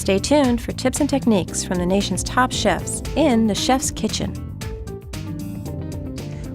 Stay tuned for tips and techniques from the nation's top chefs in the Chef's Kitchen.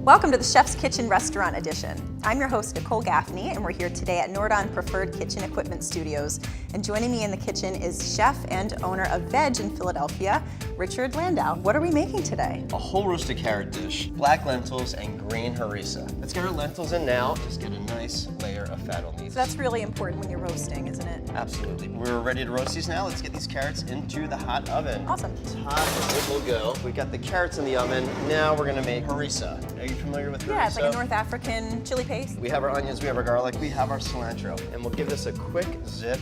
Welcome to the Chef's Kitchen Restaurant Edition. I'm your host, Nicole Gaffney, and we're here today at Nordon Preferred Kitchen Equipment Studios. And joining me in the kitchen is chef and owner of Veg in Philadelphia, Richard Landau. What are we making today? A whole roasted carrot dish, black lentils and green harissa. Let's get our lentils in now. Just get a nice layer of fat on these. So that's really important when you're roasting, isn't it? Absolutely. We're ready to roast these now. Let's get these carrots into the hot oven. Awesome. It's hot, it will go. We got the carrots in the oven. Now we're gonna make harissa. Are you familiar with harissa? Yeah, it's like a North African chili paste. We have our onions, we have our garlic, we have our cilantro. And we'll give this a quick zip.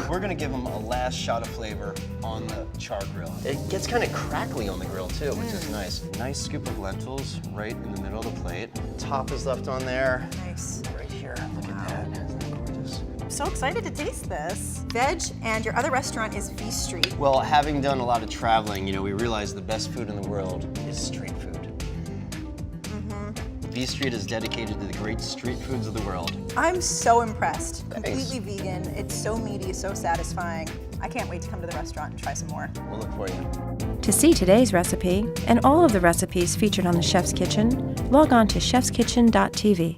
We're gonna give them a last shot of flavor on the char grill. It gets kind of crackly on the grill too, which is nice. Nice scoop of lentils right in the middle of the plate. Top is left on there. Nice. Right here, look at that. Isn't that gorgeous? I'm so excited to taste this. Veg, and your other restaurant is V Street. Well, having done a lot of traveling, we realized the best food in the world is street food. V Street is dedicated to the great street foods of the world. I'm so impressed. Thanks. Completely vegan. It's so meaty, so satisfying. I can't wait to come to the restaurant and try some more. We'll look for you. To see today's recipe and all of the recipes featured on the Chef's Kitchen, log on to chefskitchen.tv.